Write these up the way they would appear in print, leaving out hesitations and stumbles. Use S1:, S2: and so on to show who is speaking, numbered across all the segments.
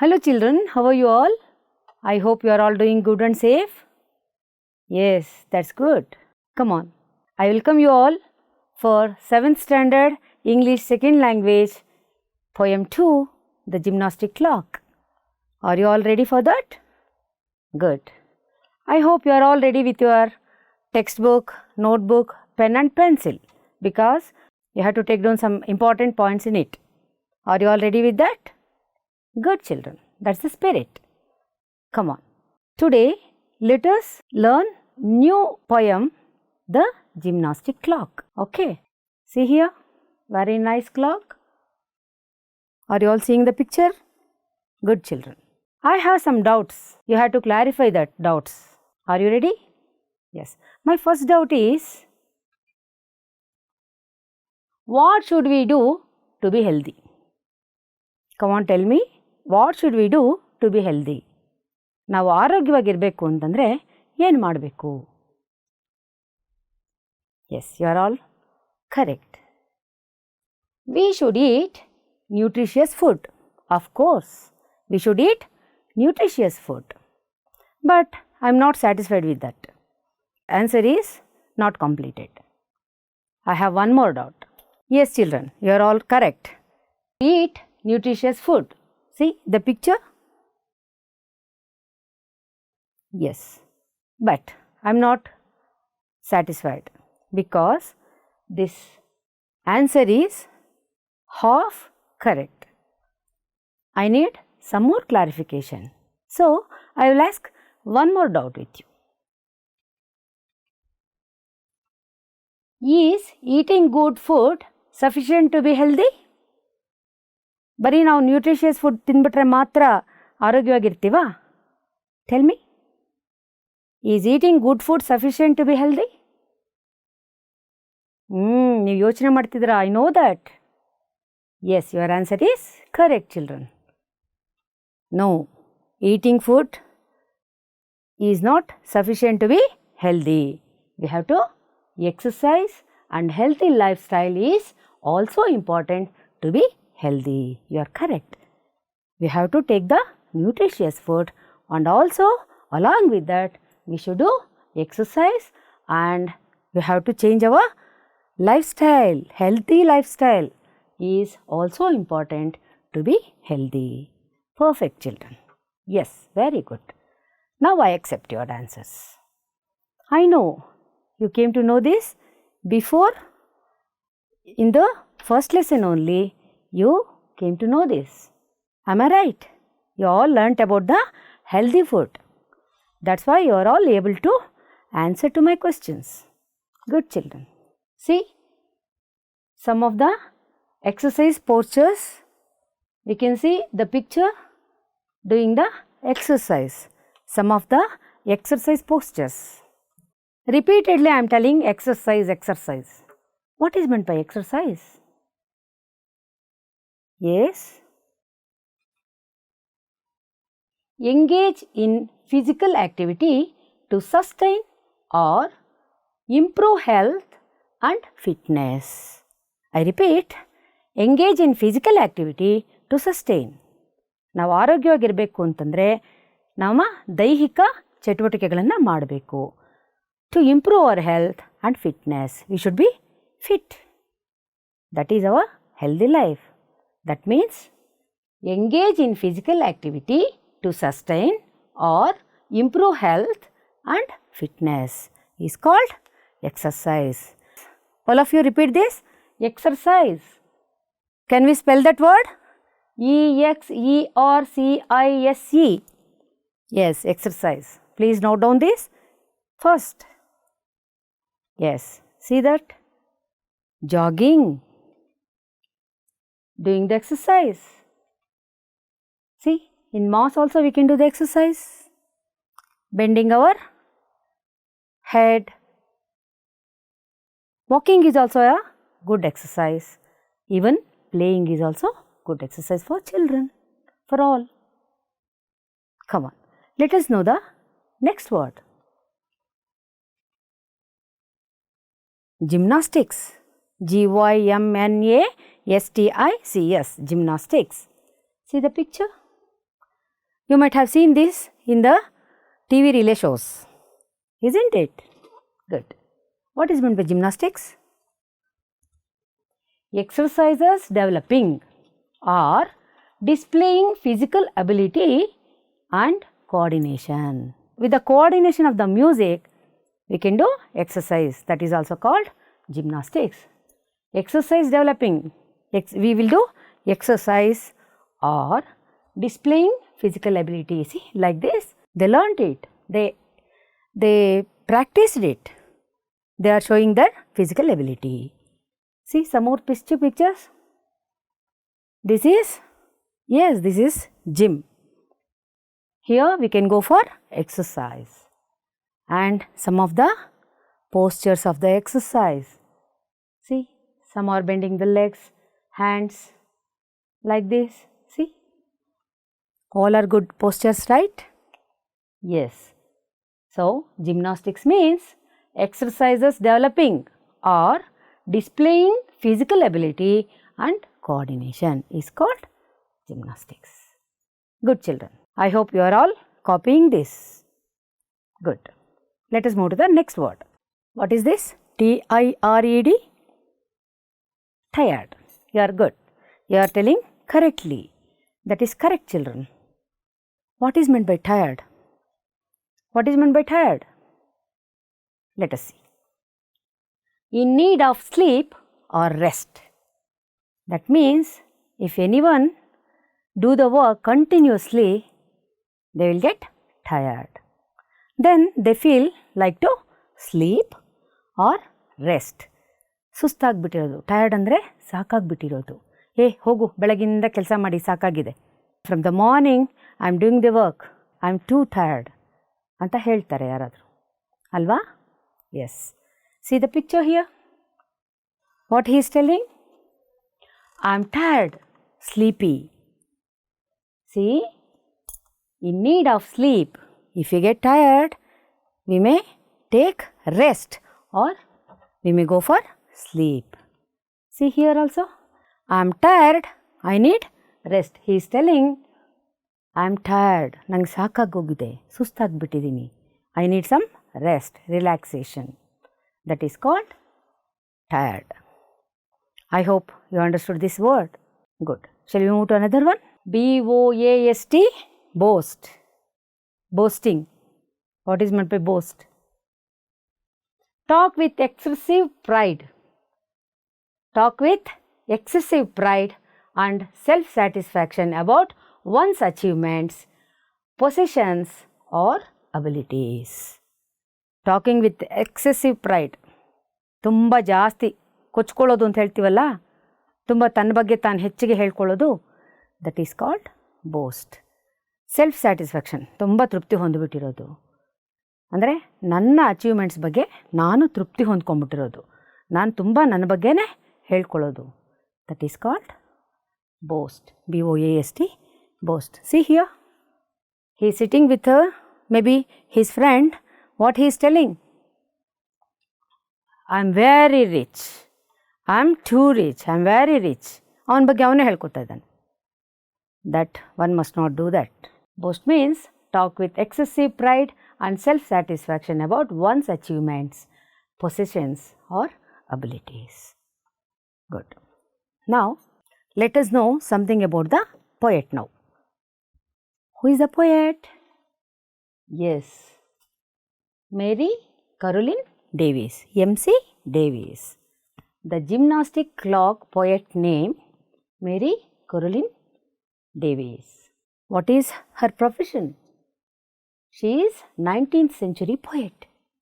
S1: Hello children, how are you all? I hope you are all doing good and safe. Yes, that's good. Come on, I welcome you all for 7th Standard English Second Language, Poem 2, The Gymnastic Clock. Are you all ready for that? Good. I hope you are all ready with your textbook, notebook, pen and pencil because you have to take down some important points in it. Are you all ready with that? Good children, that's the spirit. Come on. Today, let us learn new poem, The Gymnastic Clock. Okay. See here, very nice clock. Are you all seeing the picture? Good children. I have some doubts. You have to clarify that doubts. Are you ready? Yes. My first doubt is, what should we do to be healthy? Come on, tell me. What should we do to be healthy? ನಾವು ಆರೋಗ್ಯವಾಗಿರಬೇಕು ಅಂತಂದರೆ ಏನು ಮಾಡಬೇಕು? Yes, you are all correct. We should eat nutritious food. Of course, we should eat nutritious food. But I am not satisfied with that. Answer is not completed. I have one more doubt. Yes, children, you are all correct. Eat nutritious food. See the picture? Yes, but I am not satisfied because this answer is half correct. I need some more clarification. So, I will ask one more doubt with you. Is eating good food sufficient to be healthy? ಬರೀ ನಾವು nutritious food ತಿಂದ್ಬಿಟ್ರೆ ಮಾತ್ರ ಆರೋಗ್ಯವಾಗಿರ್ತೀವಾ? Tell me. Is eating good food sufficient to be healthy? ನೀವು ಯೋಚನೆ ಮಾಡ್ತಿದ್ದೀರಾ, I know that. Yes, your answer is correct children. No, eating food is not sufficient to be healthy. We have to exercise and healthy lifestyle is also important to be healthy. You are correct. We have to take the nutritious food and also along with that we should do exercise and we have to change our lifestyle. Healthy lifestyle is also important to be healthy. Perfect children. Yes, very good. Now I accept your answers. I know you came to know this before. In the first lesson only you came to know this. Am I right? You all learnt about the healthy food. That's why you are all able to answer to my questions. Good children. See some of the exercise postures. We can see the picture doing the exercise. Some of the exercise postures. Repeatedly I am telling exercise, exercise. What is meant by exercise? Yes. Engage in physical activity to sustain or improve health and fitness. I repeat, engage in physical activity to sustain. ನಾವು ಆರೋಗ್ಯವಾಗಿರಬೇಕು ಅಂತಂದರೆ ನಮ್ಮ ದೈಹಿಕ ಚಟುವಟಿಕೆಗಳನ್ನು ಮಾಡಬೇಕು. To improve our health and fitness, we should be fit. That is our healthy life. That means engage in physical activity to sustain or improve health and fitness is called exercise. All of you repeat this. Exercise. Can we spell that word? E-X-E-R-C-I-S-E. Yes, exercise. Please note down this. First, yes, see that? Jogging, doing the exercise. See, in mass also we can do the exercise. Bending our head. Walking is also a good exercise. Even playing is also good exercise for children, for all. Come on, let us know the next word. Gymnastics. Gymnastics. Gymnastics. See the picture? You might have seen this in the TV relay shows, isn't it? Good. What is meant by gymnastics? Exercises developing or displaying physical ability and coordination. With the coordination of the music, we can do exercise, that is also called gymnastics. Exercise developing, we will do exercise or displaying physical ability. See, like this, they learnt it, they practiced it, they are showing their physical ability. See some more pictures. This is, yes, this is gym. Here we can go for exercise and some of the postures of the exercise. See, some are bending the legs, hands, like this. See, all are good postures, right? Yes. So, gymnastics means exercises developing or displaying physical ability and coordination is called gymnastics. Good children. I hope you are all copying this. Good. Let us move to the next word. What is this? T-I-R-E-D? Tired. You are good. You are telling correctly. That is correct, children. What is meant by tired? What is meant by tired? Let us see. In need of sleep or rest. That means if anyone do the work continuously, they will get tired. Then they feel like to sleep or rest. ಸುಸ್ತಾಗ್ಬಿಟ್ಟಿರೋದು. Tired ಅಂದರೆ ಸಾಕಾಗ್ಬಿಟ್ಟಿರೋದು. ಹೋಗು, ಬೆಳಗಿಂದ ಕೆಲಸ ಮಾಡಿ ಸಾಕಾಗಿದೆ. From the morning I am doing the work, I am too tired ಅಂತ ಹೇಳ್ತಾರೆ ಯಾರಾದರೂ ಅಲ್ವಾ? Yes. See the picture here. What he is telling? I am tired, sleepy. See, in need of sleep. If you get tired, we may take rest or we may go for sleep. See here also, I am tired, I need rest. He is telling, I am tired, nange saakagogide, sustagbitidini. I need some rest, relaxation. That is called tired. I hope you understood this word. Good. Shall we move to another one? B-O-A-S-T, boast. Boasting. What is meant by boast? Talk with excessive pride. Talk with excessive pride and self-satisfaction about one's achievements, possessions or abilities. Talking with excessive pride. ತುಂಬ ಜಾಸ್ತಿ ಕೊಚ್ಕೊಳ್ಳೋದು ಅಂತ ಹೇಳ್ತೀವಲ್ಲ, ತುಂಬ ತನ್ನ ಬಗ್ಗೆ ತಾನು ಹೆಚ್ಚಿಗೆ ಹೇಳ್ಕೊಳ್ಳೋದು, that is called boast. Self satisfaction, ತುಂಬ ತೃಪ್ತಿ ಹೊಂದಿಬಿಟ್ಟಿರೋದು ಅಂದರೆ ನನ್ನ ಅಚೀವ್ಮೆಂಟ್ಸ್ ಬಗ್ಗೆ ನಾನು ತೃಪ್ತಿ ಹೊಂದ್ಕೊಂಡ್ಬಿಟ್ಟಿರೋದು, ನಾನು ತುಂಬ ನನ್ನ ಬಗ್ಗೆನೇ ಹೇಳ್ಕೊಳ್ಳೋದು, that is called boast. B-O-A-S-T, boast. See here, he is sitting with maybe his friend. What he is telling? I am very rich, I am too rich, I am very rich. ಅವನ ಬಗ್ಗೆ ಅವನೇ ಹೇಳ್ಕೊತಾ ಇದ್ದಾನೆ. That one must not do that. Boast means talk with excessive pride and self-satisfaction about one's achievements, possessions or abilities. Good. Now, let us know something about the poet now. Who is the poet? Yes, Mary Caroline Davies, M.C. Davies. The gymnastic clock poet name Mary Caroline Davies. What is her profession? She is 19th century poet.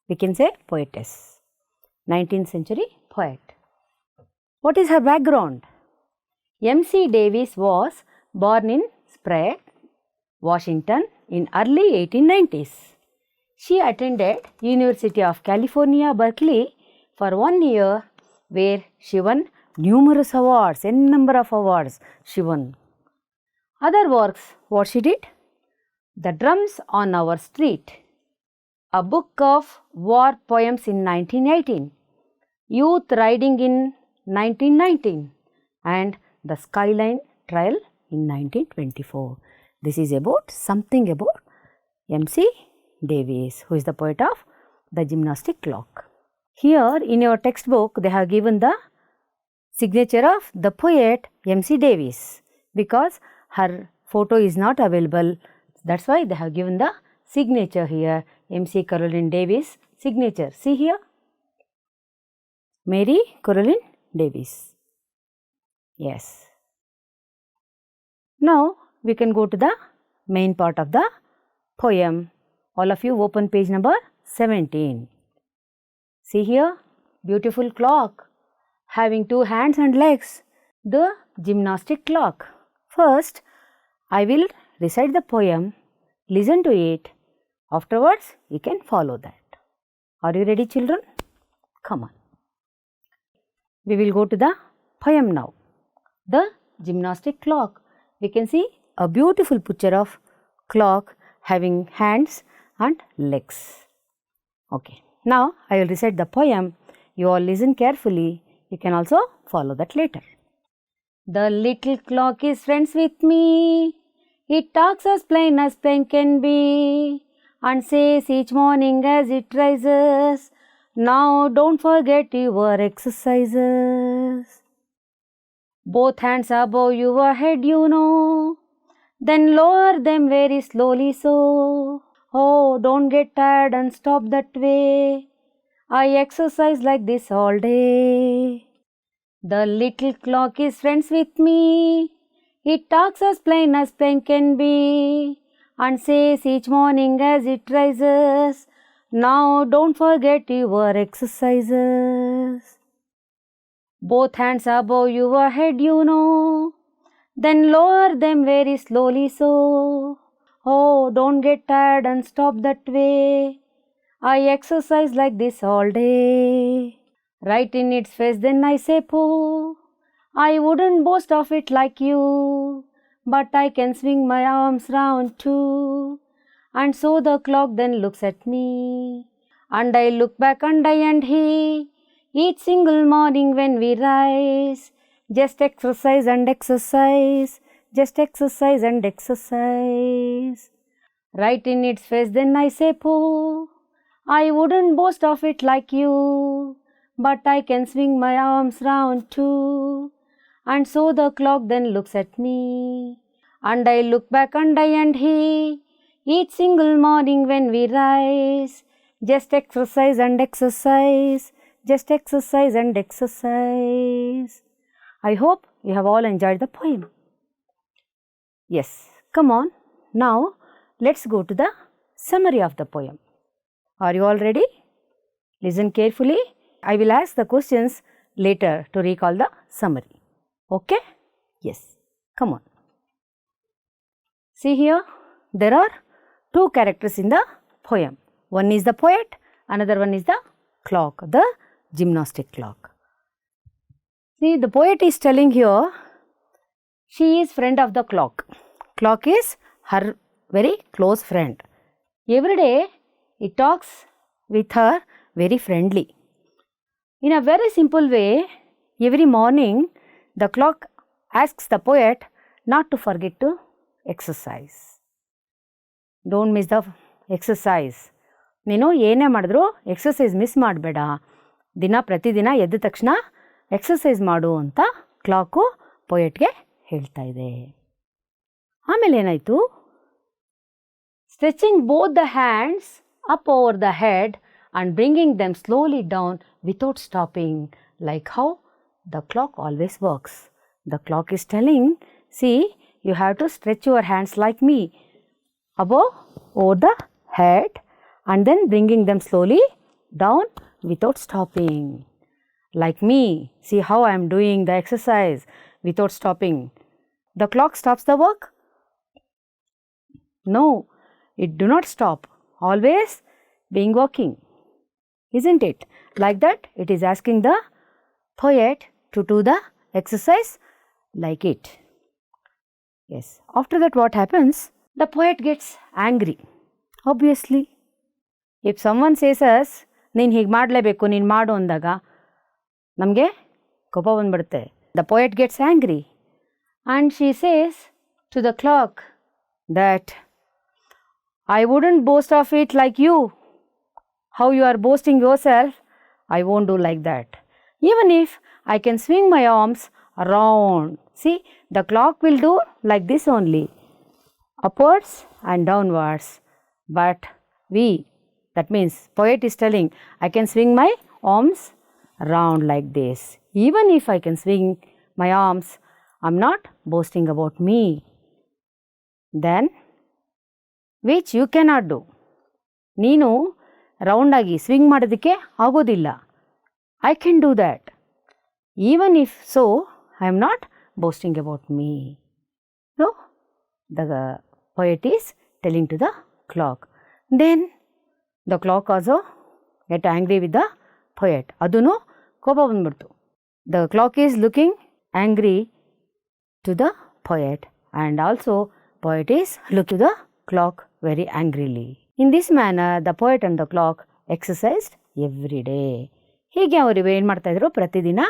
S1: We can say poetess. 19th century poet. What is her background? M.C. Davies was born in Sprague, Washington in early 1890s. She attended University of California, Berkeley for 1 year where she won numerous awards, n number of awards she won. Other works, what she did? The Drums on Our Street, a book of war poems in 1918, Youth Riding in 1919 and The Skyline Trial in 1924. This is about something about M.C. Davis, who is the poet of the gymnastic clock. Here in your textbook, they have given the signature of the poet M.C. Davis because her photo is not available. That's why they have given the signature here, M.C. Caroline Davis signature. See here, Mary Caroline Davis. Yes. Now we can go to the main part of the poem. All of you open page number 17. See here, beautiful clock having 2 hands and legs, the gymnastic clock. First, I will recite the poem, listen to it. Afterwards, you can follow that. Are you ready, children? Come on. We will go to the poem now. The gymnastic clock. We can see a beautiful picture of clock having hands and legs. Okay. Now, I will recite the poem. You all listen carefully. You can also follow that later. The little clock is friends with me. It talks as plain can be, and says each morning as it rises, now don't forget your exercises. Both hands above your head, you know, then lower them very slowly so. Oh, don't get tired and stop that way. I exercise like this all day. The little clock is friends with me. It talks as plain can be, and says each morning as it rises, now don't forget your exercises. Both hands above your head, you know, then lower them very slowly so. Oh, don't get tired and stop that way. I exercise like this all day. Right in its face then I say po. I wouldn't boast of it like you, but I can swing my arms round too. And so the clock then looks at me, and I look back and I and he. Each single morning when we rise, just exercise and exercise, just exercise and exercise. Right in its face then I say po. I wouldn't boast of it like you, but I can swing my arms round too. And so the clock then looks at me, and I look back and I and he. Each single morning when we rise, just exercise and exercise, just exercise and exercise. I hope you have all enjoyed the poem. Yes, come on. Now let's go to the summary of the poem. Are you all ready? Listen carefully. I will ask the questions later to recall the summary. Okay? Yes. Come on. See here, there are 2 characters in the poem. One is the poet, another one is the clock, the gymnastic clock. See, the poet is telling here, she is friend of the clock. Clock is her very close friend. Every day, it talks with her very friendly. In a very simple way, every morning, the clock asks the poet not to forget to exercise. Don't miss the exercise. ನೀನು ಏನೇ ಮಾಡಿದ್ರು exercise miss ಮಾಡಬೇಡ. ಪ್ರತಿದಿನ ಎದ್ದ ತಕ್ಷಣ exercise ಮಾಡು ಅಂತ clock ಪೊಯೆಟ್ಗೆ ಹೇಳ್ತಾ ಇದೆ. ಆಮೇಲೆ ಏನಾಯಿತು? Stretching both the hands up over the head and bringing them slowly down without stopping, like how the clock always works. The clock is telling, see, you have to stretch your hands like me, above, over the head, and then bringing them slowly down without stopping. Like me, see how I am doing the exercise without stopping. The clock stops the work? No, it do not stop, always being working. Isn't it? Like that, it is asking the poet to do the exercise like it. Yes. After that, what happens? The poet gets angry. Obviously. If someone says us, ನೀನು ಹೀಗೆ ಮಾಡಲೇಬೇಕು, ನೀನು ಮಾಡು ಅಂದಾಗ ನಮಗೆ ಕೋಪ ಬಂದ್ಬಿಡುತ್ತೆ. The poet gets angry and she says to the clock, that I wouldn't boast of it like you. How you are boasting yourself, I won't do like that. Even if I can swing my arms around. See, the clock will do like this only, upwards and downwards. But that means poet is telling, I can swing my arms around like this. Even if I can swing my arms, I'm not boasting about me. Then, which you cannot do. ನೀನು ರೌಂಡಾಗಿ swing ಮಾಡೋದಕ್ಕೆ ಆಗೋದಿಲ್ಲ. I can do that. Even if so, I am not boasting about me. So, the poet is telling to the clock. Then, the clock also get angry with the poet. ಅದನ್ನು ಕೋಪ ಬಂದ್ಬಿಡ್ತು. The clock is looking angry to the poet, and also poet is looking to the clock very angrily. In this manner, the poet and the clock exercised every day. ಹೀಗೆ ಅವರು ಏನು ಮಾಡ್ತಾ ಇದ್ರು ಪ್ರತಿದಿನ?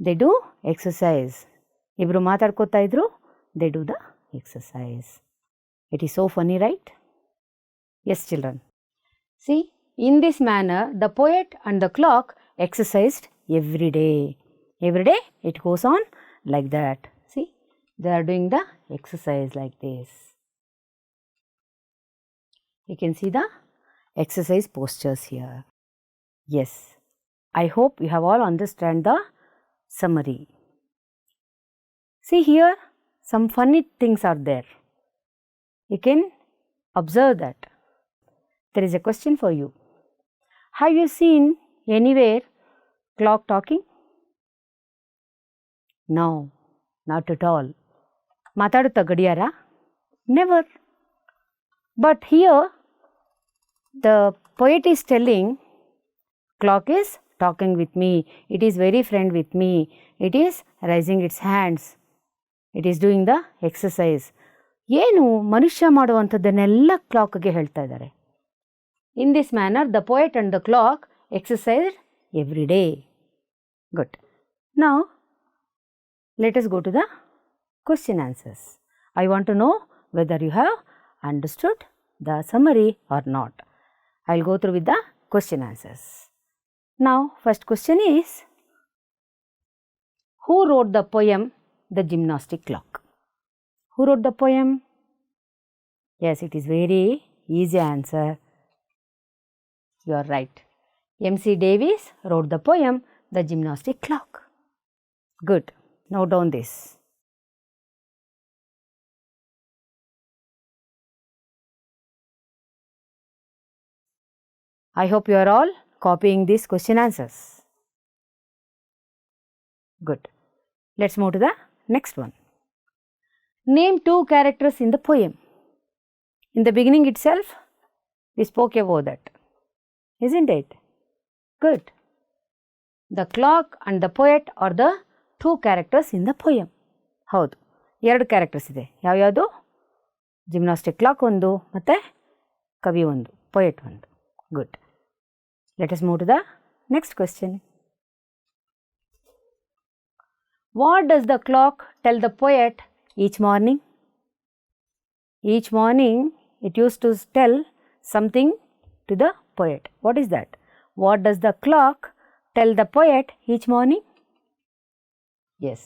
S1: They do exercise. ಇಬ್ಬರು ಮಾತಾಡ್ಕೋತಾ ಇದ್ರು. They do the exercise. It is so funny, right? Yes, children. See, in this manner, the poet and the clock exercised every day. Every day it goes on like that. See, they are doing the exercise like this. You can see the exercise postures here. Yes, I hope you have all understand the summary. See here, some funny things are there. You can observe that. There is a question for you. Have you seen anywhere clock talking? No, not at all. ಮಾತಾಡುತ್ತಾ ಗಡಿಯಾರ? Never. But here, the poet is telling, clock is talking with me. It is very friend with me. It is raising its hands. It is doing the exercise. ಏನು ಮನುಷ್ಯ ಮಾಡುವಂಥದ್ದನ್ನೆಲ್ಲ ಕ್ಲಾಕ್ಗೆ ಹೇಳ್ತಾ ಇದ್ದಾರೆ. In this manner, the poet and the clock exercised every day. Good. Now, let us go to the question answers. I want to know whether you have understood the summary or not. I will go through with the question answers. Now, first question is, who wrote the poem The Gymnastic Clock? Who wrote the poem? Yes, it is very easy answer. You are right. M.C. Davies wrote the poem The Gymnastic Clock. Good. Note down this. I hope you are all copying these question answers. Good. Let's move to the next one. Name two characters in the poem. In the beginning itself, we spoke about that. Isn't it? Good. The clock and the poet are the two characters in the poem. ಹೌದು, ಎರಡು characters ಇದೆ. ಯಾವ್ಯಾವುದು? Gymnastic clock ಒಂದು ಮತ್ತು ಕವಿ ಒಂದು, poet ಒಂದು. Good. Let us move to the next question. What does the clock tell the poet each morning? Each morning it used to tell something to the poet. What is that? What does the clock tell the poet each morning? Yes,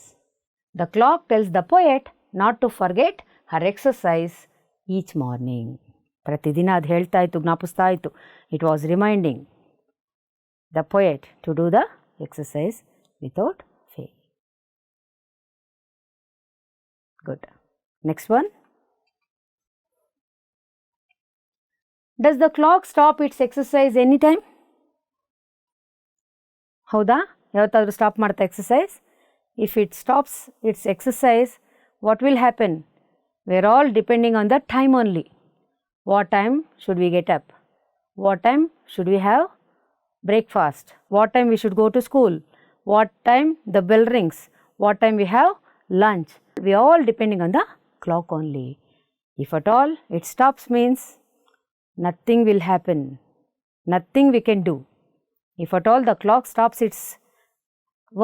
S1: the clock tells the poet not to forget her exercise each morning. ಪ್ರತಿದಿನ ಅದು ಹೇಳ್ತಾ ಇತ್ತು, ಜ್ಞಾಪಿಸ್ತಾ ಇತ್ತು. It was reminding the poet to do the exercise without fail. Good. Next one. Does the clock stop its exercise anytime? ಹೌದಾ? ಯಾವತ್ತಾದರೂ stop ಮಾಡ್ತಾ exercise? If it stops its exercise, what will happen? We are all depending on the time only. What time should we get up? What time should we have breakfast? What time we should go to school? What time the bell rings? What time we have lunch? We are all depending on the clock only. If at all it stops, means nothing will happen. Nothing we can do. If at all the clock stops its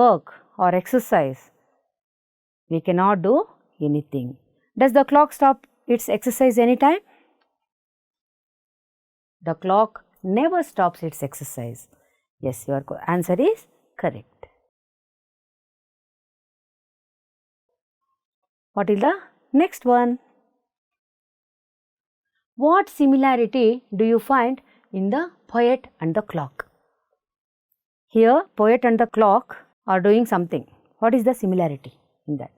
S1: work or exercise, we cannot do anything. Does the clock stop its exercise anytime? The clock never stops its exercise. Yes, your answer is correct. What is the next one? What similarity do you find in the poet and the clock? Here, poet and the clock are doing something. What is the similarity in that?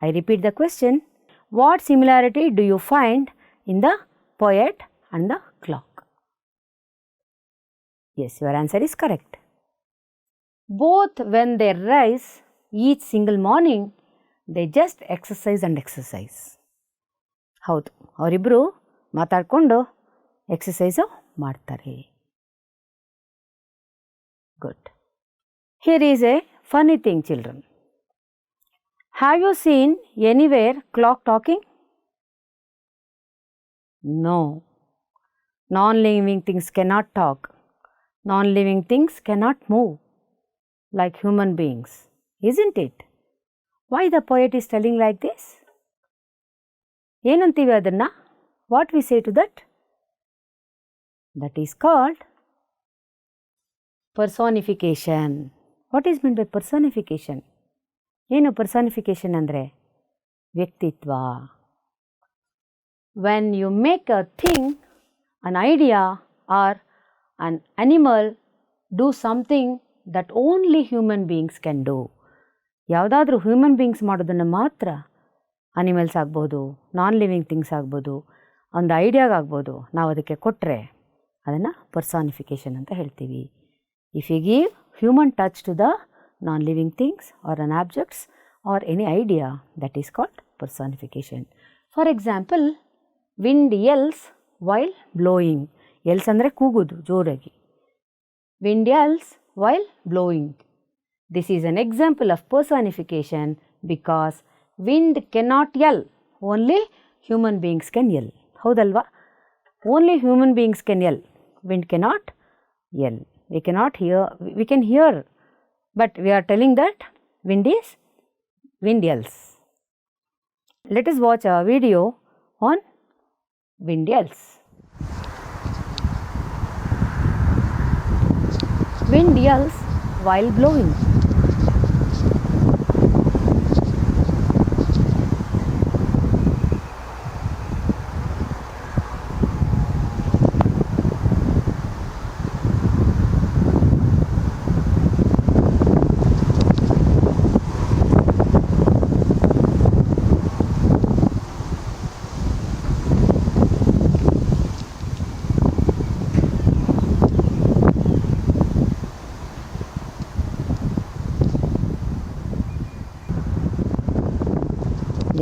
S1: I repeat the question. What similarity do you find in the poet and the clock? Yes, your answer is correct. Both when they rise each single morning, they just exercise and exercise. ಹೌದು, ಅವರಿಬ್ಬರು ಮಾತಾಡಿಕೊಂಡು exercise ಮಾಡ್ತಾರೆ. Good. Here is a funny thing, children. Have you seen anywhere clock talking? No. Non-living things cannot talk. Non-living things cannot move like human beings, isn't it? Why the poet is telling like this? ಏನಂತೀವಿ ಅದನ್ನು? What we say to that? That is called personification. What is meant by personification? ಏನು personification ಅಂದರೆ? ವ್ಯಕ್ತಿತ್ವ. When you make a thing, an idea or an animal do something that only human beings can do. ಯಾವುದಾದ್ರೂ human beings ಮಾಡೋದನ್ನು ಮಾತ್ರ, animals ಆಗ್ಬೋದು, ನಾನ್ living things ಆಗ್ಬೋದು, ಒಂದು ಐಡಿಯಾಗಾಗ್ಬೋದು, ನಾವು ಅದಕ್ಕೆ ಕೊಟ್ಟರೆ ಅದನ್ನು ಪರ್ಸಾನಿಫಿಕೇಷನ್ ಅಂತ ಹೇಳ್ತೀವಿ. If you give human touch to the non living things or an objects or any idea, that is called personification. For example, wind yells while blowing. Yells ಅಂದರೆ ಕೂಗುದು ಜೋರಾಗಿ. Wind yells while blowing. This is an example of personification because wind cannot yell, only human beings can yell. ಹೌದಲ್ವಾ? Only human beings can yell. Wind cannot yell. We cannot hear, we can hear, but we are telling that wind yells. Let us watch a video on wind yells. Wind yells while blowing.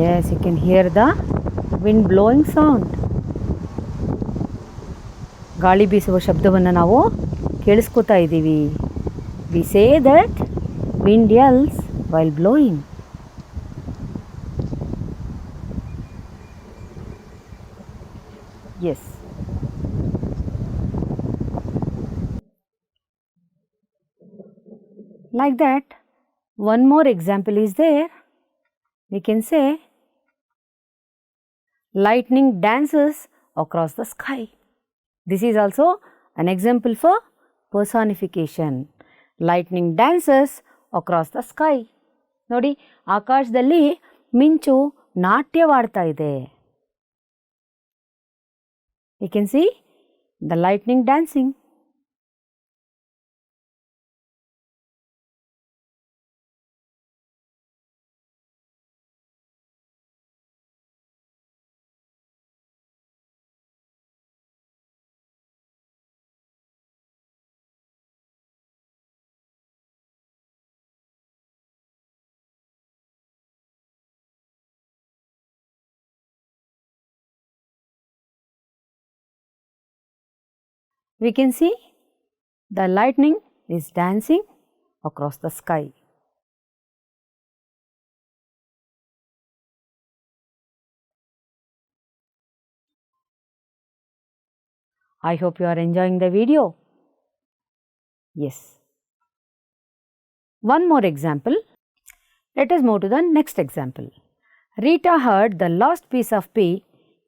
S1: Yes, you can hear the wind blowing sound. ಗಾಳಿ ಬೀಸುವ ಶಬ್ದವನ್ನು ನಾವು ಕೇಳಿಸ್ಕೊತಾ ಇದ್ದೀವಿ. We say that wind yells while blowing. Yes. Like that, one more example is there. We can say lightning dances across the sky. This is also an example for personification. Lightning dances across the sky. ನೋಡಿ, ಆಕಾಶದಲ್ಲಿ ಮಿಂಚು ನಾಟ್ಯವಾಡ್ತಾ ಇದೆ. You can see the lightning dancing. We can see the lightning is dancing across the sky. I hope you are enjoying the video. Yes. One more example. Let us move to the next example. Rita heard the last piece of pea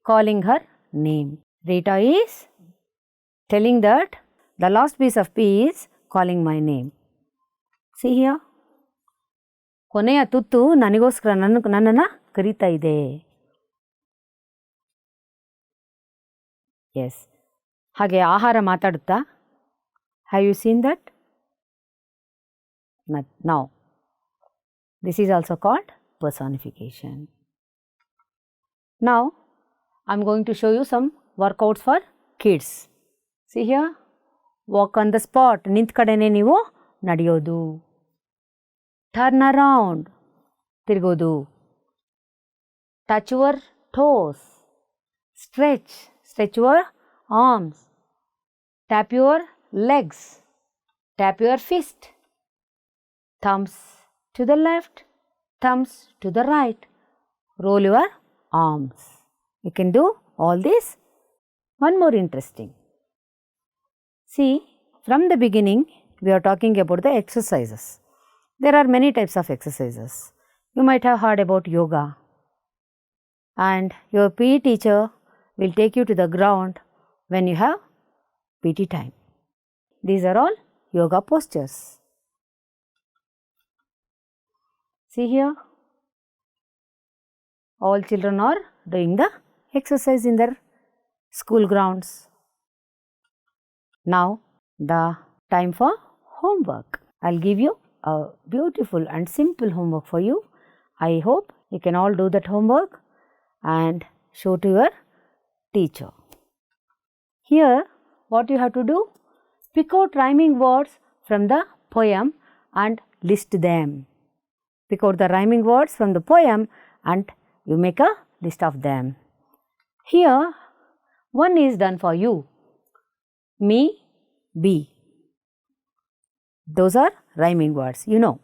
S1: calling her name. Rita is telling that the last piece of P is calling my name. See here. ಕೊನೆಯ ತುತ್ತು ನನಗೋಸ್ಕರ ನನ್ನನ್ನು ಕರೀತಾ ಇದೆ. Yes. ಹಾಗೆ ಆಹಾರ ಮಾತಾಡುತ್ತಾ? Have you seen that? Now, this is also called personification. Now, I am going to show you some workouts for kids. See here, walk on the spot. ನಿಂತ ಕಡೆನೇ ನೀವು ನಡೆಯೋದು. Turn around, ತಿರುಗೋದು. Touch your toes. Stretch your arms. Tap your legs. Tap your fist. Thumbs to the left, thumbs to the right. Roll your arms. You can do all this. One more interesting. See, from the beginning, we are talking about the exercises. There are many types of exercises. You might have heard about yoga. And your PE teacher will take you to the ground when you have PT time. These are all yoga postures. See here, all children are doing the exercise in their school grounds. Now, the time for homework. I'll give you a beautiful and simple homework for you. I hope you can all do that homework and show to your teacher. Here, what you have to do? Pick out rhyming words from the poem and list them. Pick out the rhyming words from the poem and you make a list of them. Here, one is done for you. Me, be. Those are rhyming words, you know.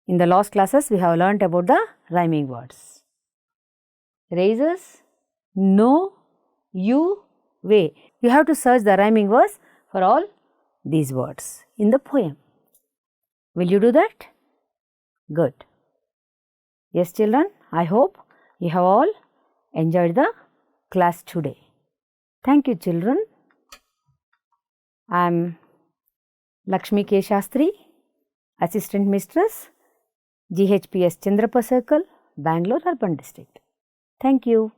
S1: In the last classes, we have learnt about the rhyming words. Raises, no, you, way. You have to search the rhyming words for all these words in the poem. Will you do that? Good. Yes, children, I hope you have all enjoyed the class today. Thank you, children. I am Lakshmi K. Shastri, Assistant Mistress, GHPS Chandrapa Circle, Bangalore Urban District. Thank you.